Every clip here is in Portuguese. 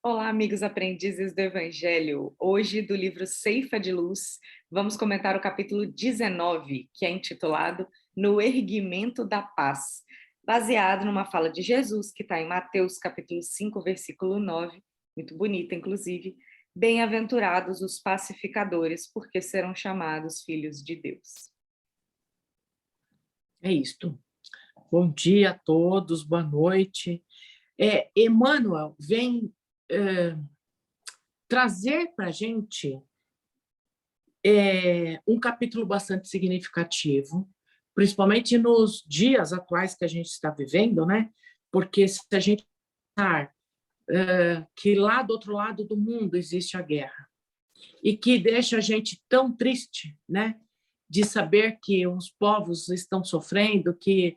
Olá, amigos aprendizes do Evangelho. Hoje, do livro Ceifa de Luz, vamos comentar o capítulo 19, que é intitulado No Erguimento da Paz, baseado numa fala de Jesus, que está em Mateus, capítulo 5, versículo 9, muito bonita, inclusive. Bem-aventurados os pacificadores, porque serão chamados filhos de Deus. É isto. Bom dia a todos, boa noite. Emmanuel vem trazer para a gente um capítulo bastante significativo, principalmente nos dias atuais que a gente está vivendo, né? Porque se a gente pensar que lá do outro lado do mundo existe a guerra e que deixa a gente tão triste, né? De saber que os povos estão sofrendo, que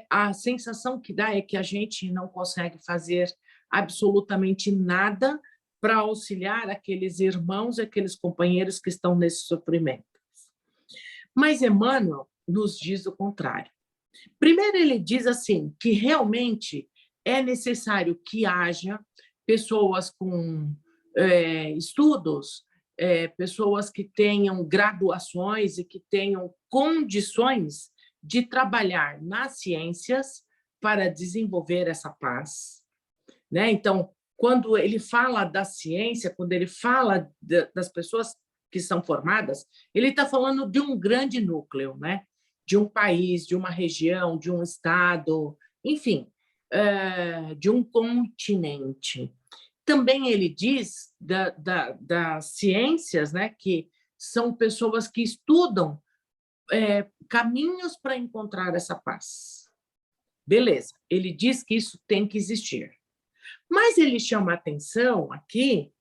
a sensação que dá é que a gente não consegue fazer absolutamente nada para auxiliar aqueles irmãos, aqueles companheiros que estão nesse sofrimento. Mas Emmanuel nos diz o contrário. Primeiro, ele diz assim, que realmente é necessário que haja pessoas com estudos, pessoas que tenham graduações e que tenham condições de trabalhar nas ciências para desenvolver essa paz, né? Então, quando ele fala da ciência, quando ele fala das pessoas que são formadas, ele está falando de um grande núcleo, né? De um país, de uma região, de um estado, enfim, de um continente. Também ele diz das ciências, né, que são pessoas que estudam caminhos para encontrar essa paz. Beleza, ele diz que isso tem que existir. Mas ele chama a atenção aqui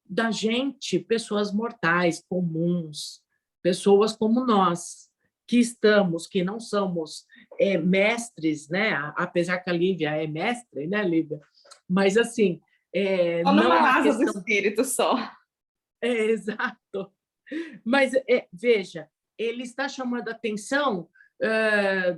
da gente, pessoas mortais, comuns, pessoas como nós, que estamos, que não somos mestres, né? Apesar que a Lívia é mestre, né, Lívia? Mas, assim, Só não numa uma asa do questão... espírito só. Exato. Mas, veja, ele está chamando a atenção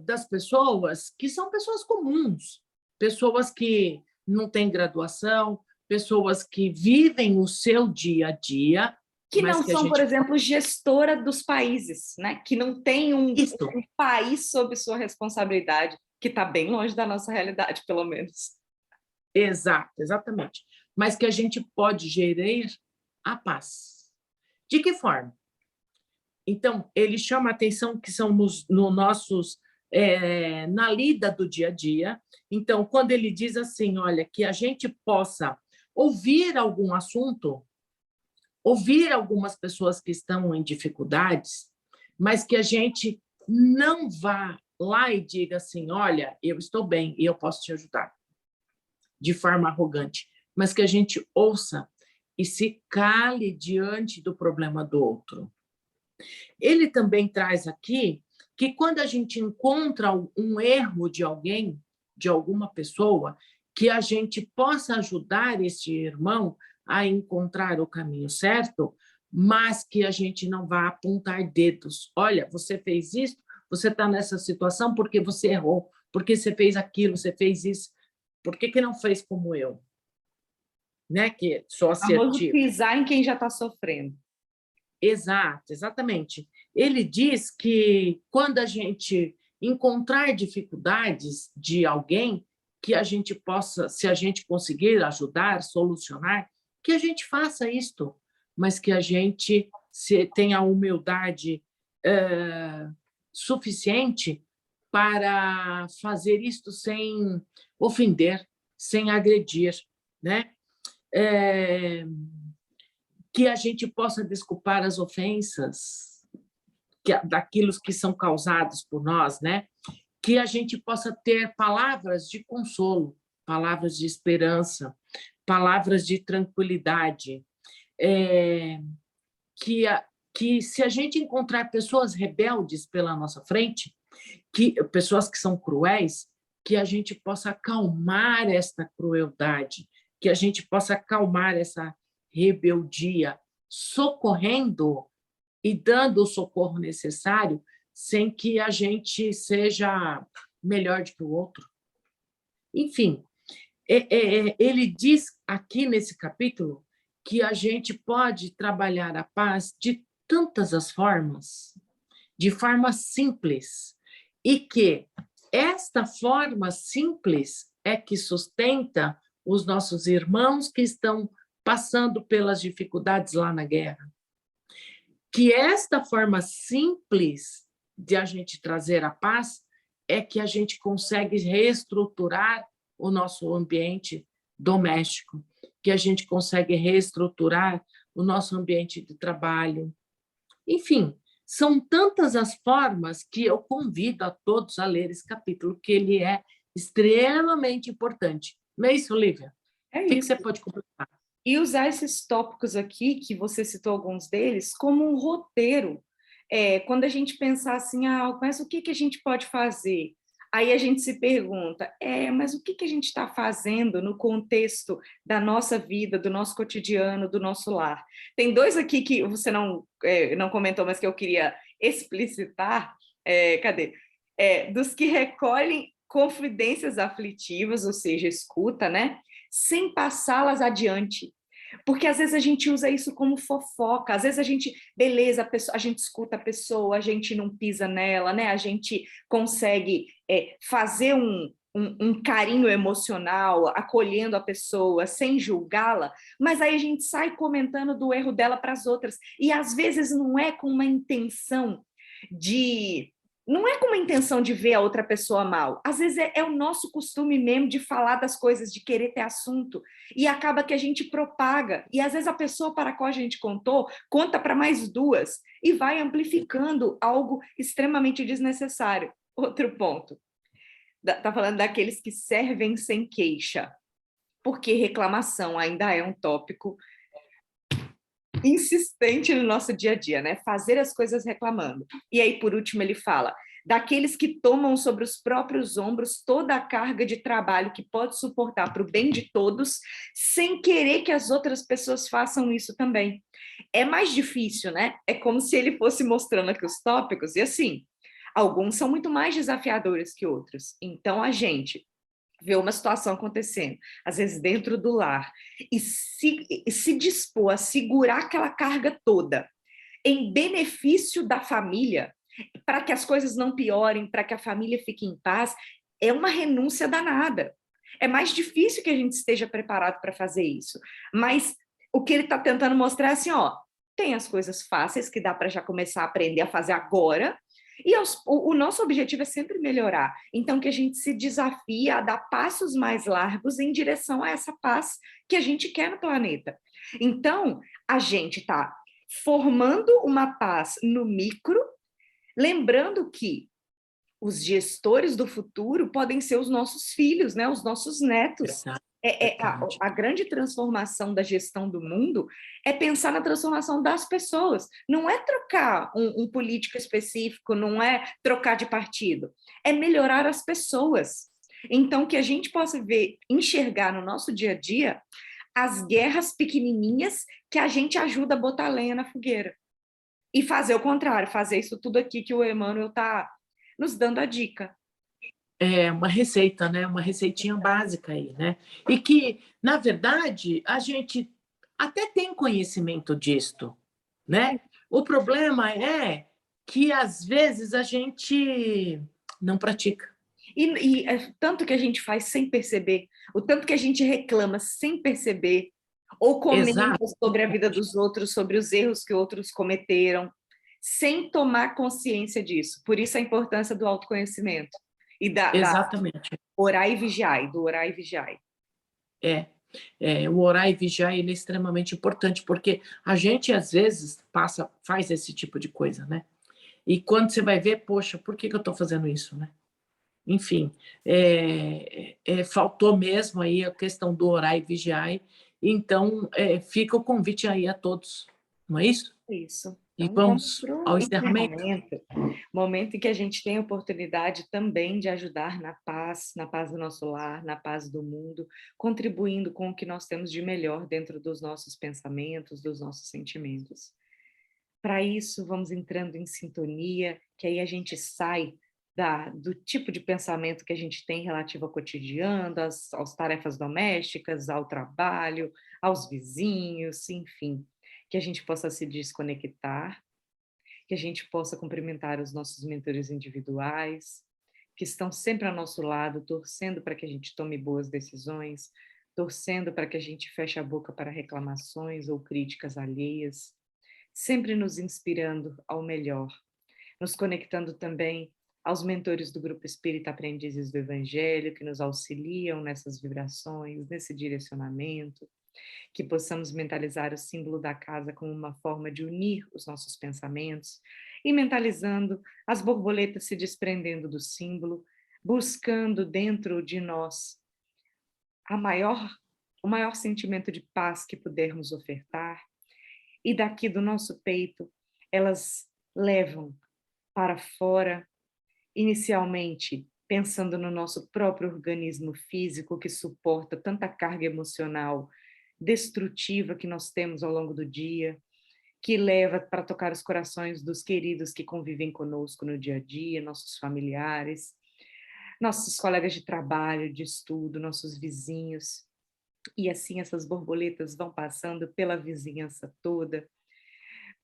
das pessoas que são pessoas comuns, pessoas que não têm graduação, pessoas que vivem o seu dia a dia, Que mas não que a são, por gente... exemplo, gestora dos países, né? Que não tem Isso, um país sob sua responsabilidade, que está bem longe da nossa realidade, pelo menos. exato, exatamente. Mas que a gente pode gerir a paz. De que forma? Então, ele chama a atenção que são no nossos, na lida do dia a dia. Então, quando ele diz assim, olha, que a gente possa ouvir algum assunto, ouvir algumas pessoas que estão em dificuldades, mas que a gente não vá lá e diga assim, olha, eu estou bem e eu posso te ajudar, de forma arrogante, mas que a gente ouça e se cale diante do problema do outro. Ele também traz aqui que quando a gente encontra um erro de alguém, de alguma pessoa, que a gente possa ajudar esse irmão a encontrar o caminho certo, mas que a gente não vá apontar dedos. Olha, você fez isso, você está nessa situação porque você errou, porque você fez aquilo, você fez isso. Por que não fez como eu? Né? Que sou O famoso assertivo. pisar em quem já está sofrendo. Exato, exatamente. Ele diz que quando a gente encontrar dificuldades de alguém, que a gente possa, se a gente conseguir ajudar, solucionar, que a gente faça isto, mas que a gente tenha a humildade suficiente para fazer isto sem ofender, sem agredir, né? Que a gente possa desculpar as ofensas daquilo que são causados por nós, né? Que a gente possa ter palavras de consolo, palavras de esperança, palavras de tranquilidade, que, que se a gente encontrar pessoas rebeldes pela nossa frente, pessoas que são cruéis, que a gente possa acalmar esta crueldade, que a gente possa acalmar essa rebeldia, socorrendo e dando o socorro necessário, sem que a gente seja melhor do que o outro. Enfim, Ele diz aqui nesse capítulo que a gente pode trabalhar a paz de tantas as formas, de forma simples, e que esta forma simples é que sustenta os nossos irmãos que estão passando pelas dificuldades lá na guerra. Que esta forma simples de a gente trazer a paz é que a gente consegue reestruturar o nosso ambiente doméstico, que a gente consegue reestruturar o nosso ambiente de trabalho. Enfim, são tantas as formas que eu convido a todos a ler esse capítulo, que ele é extremamente importante. Não é isso, Olivia? É O que isso. você pode completar? E usar esses tópicos aqui, que você citou alguns deles, como um roteiro. Quando a gente pensar assim, mas o que, que a gente pode fazer? Aí a gente se pergunta, mas o que, que a gente está fazendo no contexto da nossa vida, do nosso cotidiano, do nosso lar? Tem dois aqui que você não comentou, mas que eu queria explicitar. Cadê? Dos que recolhem confidências aflitivas, ou seja, escuta, né? Sem passá-las adiante. Porque às vezes a gente usa isso como fofoca, às vezes a gente, beleza, a gente escuta a pessoa, a gente não pisa nela, né? A gente consegue fazer um carinho emocional, acolhendo a pessoa, sem julgá-la, mas aí a gente sai comentando do erro dela para as outras. E às vezes não é com uma intenção de não é com uma intenção de ver a outra pessoa mal. Às vezes é o nosso costume mesmo de falar das coisas, de querer ter assunto. E acaba que a gente propaga. E às vezes a pessoa para a qual a gente contou, conta para mais duas. E vai amplificando algo extremamente desnecessário. Outro ponto. Está falando daqueles que servem sem queixa. Porque reclamação ainda é um tópico insistente no nosso dia a dia, né? Fazer as coisas reclamando. E aí, por último, ele fala daqueles que tomam sobre os próprios ombros toda a carga de trabalho que pode suportar para o bem de todos, sem querer que as outras pessoas façam isso também. É mais difícil, né? É como se ele fosse mostrando aqui os tópicos, e assim, alguns são muito mais desafiadores que outros. Então, a gente ver uma situação acontecendo, às vezes dentro do lar, e se dispor a segurar aquela carga toda em benefício da família, para que as coisas não piorem, para que a família fique em paz, é uma renúncia danada. É mais difícil que a gente esteja preparado para fazer isso. Mas o que ele está tentando mostrar é assim, tem as coisas fáceis que dá para já começar a aprender a fazer agora, e o nosso objetivo é sempre melhorar. Então, que a gente se desafie a dar passos mais largos em direção a essa paz que a gente quer no planeta. Então, a gente está formando uma paz no micro, lembrando que os gestores do futuro podem ser os nossos filhos, né? Os nossos netos. A grande transformação da gestão do mundo é pensar na transformação das pessoas. Não é trocar um político específico, não é trocar de partido. É melhorar as pessoas. Então, que a gente possa enxergar no nosso dia a dia as guerras pequenininhas que a gente ajuda a botar lenha na fogueira. E fazer o contrário, fazer isso tudo aqui que o Emmanuel está nos dando a dica. É uma receita, né? Uma receitinha básica aí, né? E que, na verdade, a gente até tem conhecimento disto, né? O problema é que, às vezes, a gente não pratica. E tanto que a gente faz sem perceber, o tanto que a gente reclama sem perceber, ou comenta Exato. sobre a vida dos outros, sobre os erros que outros cometeram, sem tomar consciência disso. Por isso a importância do autoconhecimento e da Exatamente. orar e vigiar, do orar e vigiar. O orar e vigiar ele é extremamente importante, porque a gente, às vezes, faz esse tipo de coisa, né? E quando você vai ver, poxa, por que eu estou fazendo isso, né? Enfim, faltou mesmo aí a questão do orar e vigiar, então fica o convite aí a todos, não é isso? Isso. E Então, vamos vamos para ao o encerramento? encerramento. Momento em que a gente tem a oportunidade também de ajudar na paz do nosso lar, na paz do mundo, contribuindo com o que nós temos de melhor dentro dos nossos pensamentos, dos nossos sentimentos. Para isso, vamos entrando em sintonia, que aí a gente sai do tipo de pensamento que a gente tem relativo ao cotidiano, às tarefas domésticas, ao trabalho, aos vizinhos, enfim, que a gente possa se desconectar, que a gente possa cumprimentar os nossos mentores individuais, que estão sempre ao nosso lado, torcendo para que a gente tome boas decisões, torcendo para que a gente feche a boca para reclamações ou críticas alheias, sempre nos inspirando ao melhor, nos conectando também aos mentores do Grupo Espírita Aprendizes do Evangelho, que nos auxiliam nessas vibrações, nesse direcionamento, que possamos mentalizar o símbolo da casa como uma forma de unir os nossos pensamentos, e mentalizando as borboletas se desprendendo do símbolo, buscando dentro de nós o maior sentimento de paz que pudermos ofertar, e daqui do nosso peito elas levam para fora, inicialmente pensando no nosso próprio organismo físico que suporta tanta carga emocional destrutiva que nós temos ao longo do dia, que leva para tocar os corações dos queridos que convivem conosco no dia a dia, nossos familiares, nossos colegas de trabalho, de estudo, nossos vizinhos. E assim essas borboletas vão passando pela vizinhança toda,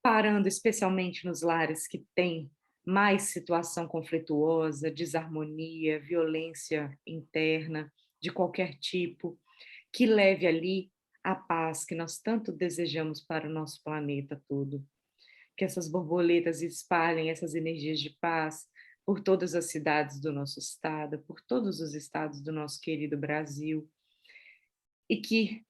parando especialmente nos lares que têm mais situação conflituosa, desarmonia, violência interna, de qualquer tipo, que leve ali a paz que nós tanto desejamos para o nosso planeta todo. Que essas borboletas espalhem essas energias de paz por todas as cidades do nosso estado, por todos os estados do nosso querido Brasil, e que,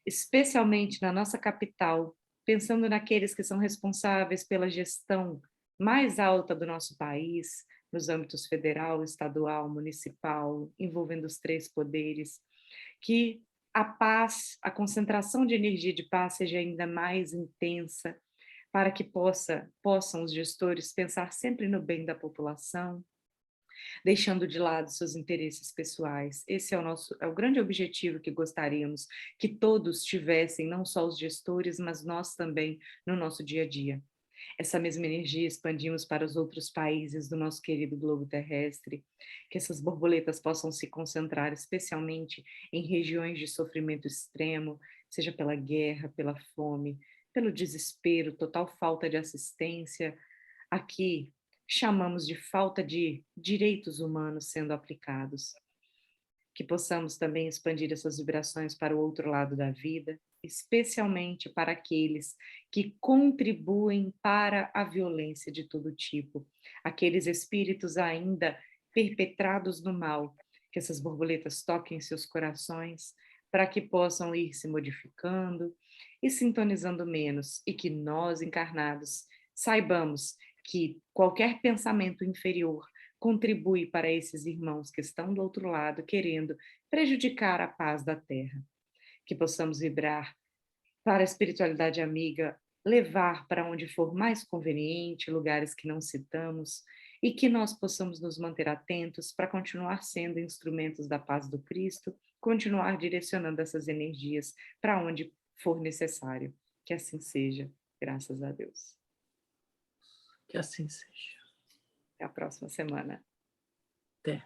especialmente na nossa capital, pensando naqueles que são responsáveis pela gestão mais alta do nosso país, nos âmbitos federal, estadual, municipal, envolvendo os três poderes, que a paz, a concentração de energia de paz seja ainda mais intensa, para que possam os gestores pensar sempre no bem da população, deixando de lado seus interesses pessoais. Esse é o grande objetivo que gostaríamos que todos tivessem, não só os gestores, mas nós também no nosso dia a dia. Essa mesma energia expandimos para os outros países do nosso querido globo terrestre, que essas borboletas possam se concentrar especialmente em regiões de sofrimento extremo, seja pela guerra, pela fome, pelo desespero, total falta de assistência. Aqui chamamos de falta de direitos humanos sendo aplicados. Que possamos também expandir essas vibrações para o outro lado da vida, especialmente para aqueles que contribuem para a violência de todo tipo, aqueles espíritos ainda perpetrados no mal, que essas borboletas toquem seus corações, para que possam ir se modificando e sintonizando menos, e que nós, encarnados, saibamos que qualquer pensamento inferior contribui para esses irmãos que estão do outro lado querendo prejudicar a paz da Terra. Que possamos vibrar para a espiritualidade amiga, levar para onde for mais conveniente, lugares que não citamos, e que nós possamos nos manter atentos para continuar sendo instrumentos da paz do Cristo, continuar direcionando essas energias para onde for necessário. Que assim seja, graças a Deus. Que assim seja. Até a próxima semana. Até.